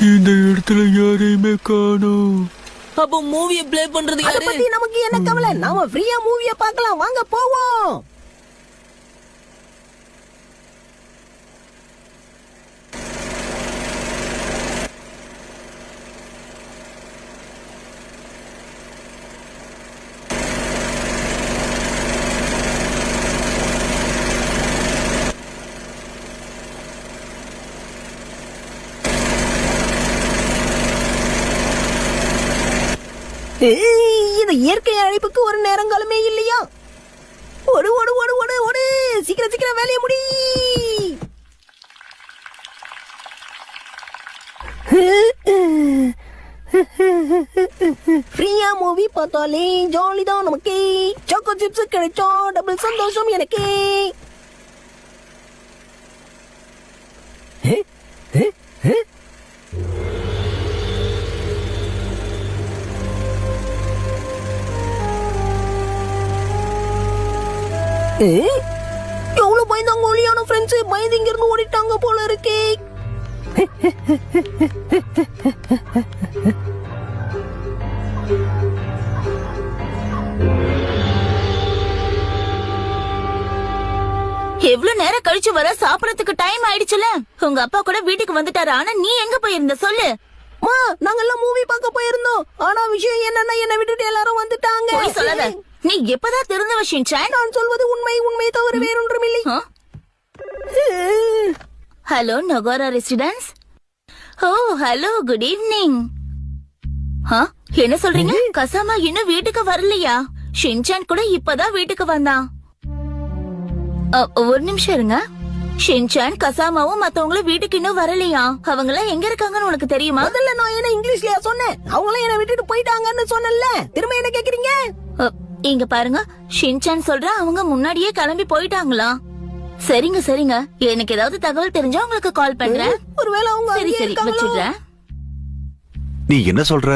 இந்த இடத்துல யாரையுமே காணோம். அப்போ மூவியை ப்ளே பண்றது அத யாரு? பத்தி நமக்கு என்ன கவலை? நாம ஃப்ரீயா மூவிய பார்க்கலாம், வாங்க போவோம். இது இயற்கை அழைப்புக்கு ஒரு நேரங்காலமே இல்லையா? ஓடு ஓடு ஓடு ஓடு ஓடு, சீக்கிரம் சீக்கிரம் வேலையை முடி. ஃப்ரீயா மூவி பார்த்தாலே ஜாலி தான் நமக்கு. சாக்கோ சிப்ஸ் கிடைச்சா டபுள் சந்தோஷம் எனக்கு. எவ்வளவு பயந்தாங்க ஒளியான ஃப்ரெண்ட்ஸ், பயந்து இங்க இருந்து ஓடிட்டாங்க போல இருக்கே. எவ்வளவு நேரம் கழிச்சு வர, சாப்பிடறதுக்கு டைம் ஆயிடுச்சுல. உங்க அப்பா கூட வீட்டுக்கு வந்துட்டாரு. ஆனா நீ எங்க போயிருந்த சொல்லு. மா, நாங்க எல்லாம் மூவி பார்க்க போயிருந்தோம். ஆனா விஷயம் என்னன்னா, என்ன விட்டுட்டு எல்லாரும் வந்துட்டாங்க. போய் சொல்லாத. நீ எப்பதான் திருந்தவ ஷின்சான்? நான் சொல்வது உண்மை, உண்மை தவிர வேறொன்றும் இல்லை. ஹலோ நகோரா residence. Oh hello, good evening. என்ன சொல்றீங்க? கசாமா இன்னும் வீட்டுக்கு வரலையா? ஷின்சான் கூட இப்பதான் வீட்டுக்கு வந்தான். ஒரு நிமிஷம் இருங்க. ஷின்சான் கசாமாவும் மத்தவங்களும் வீட்டுக்கு இன்னும் வரலையா? அவங்க எல்லாம் எங்க இருக்காங்கன்னு உனக்கு தெரியுமா? முதல்ல நான் என்ன இங்கிலீஷ்லயா சொன்னேன்? அவங்களும் என்ன விட்டுட்டு போயிட்டாங்கன்னு சொன்னேன்ல. திரும்ப என்ன கேக்குறீங்க? இங்க பாருங்க, ஷின்சான் சொல்ற அவங்க முன்னாடியே கிளம்பி போயிட்டாங்களா? சரிங்க சரிங்க, எனக்கு ஏதாவது தகவல் தெரிஞ்சா உங்களுக்கு கால் பண்றேன். ஒருவேளை அவங்க சரி சரி வச்சிடுறேன். நீ என்ன சொல்ற?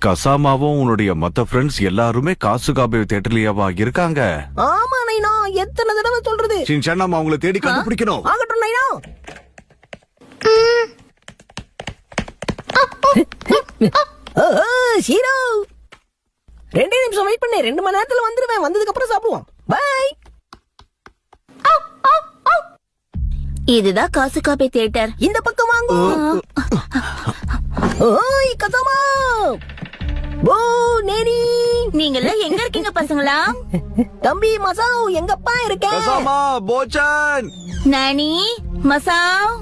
கசாமாவும் உன்னுடைய மத்த ஃப்ரெண்ட்ஸ் எல்லாருமே காசுகாபே தியேட்டர்லயாவா இருக்காங்க? ஆமா நைனா, எத்தனை தடவை சொல்றது? ஷின்சான், நாம அவங்கள தேடி கண்டுபிடிக்கணும். ஆகட்டும் நைனா. ஷீரோ, 2 நிமிஷம் வெயிட் பண்ணு. 2 மணி நேரத்துல வந்துருவேன். வந்ததுக்கு அப்புறம் சாப்பிடுவோம். பை. இதுதான் காசுகாபே தியேட்டர். இந்த பக்கம் வாங்க. ஓய் கசாமா, போ நேனி. நீங்க எல்லாம் எங்க இருக்கீங்க பசங்களா? தம்பி மசாவ், எங்கப்பா இருக்க? கசாமா, போச்சன், நானி, மசாவ்.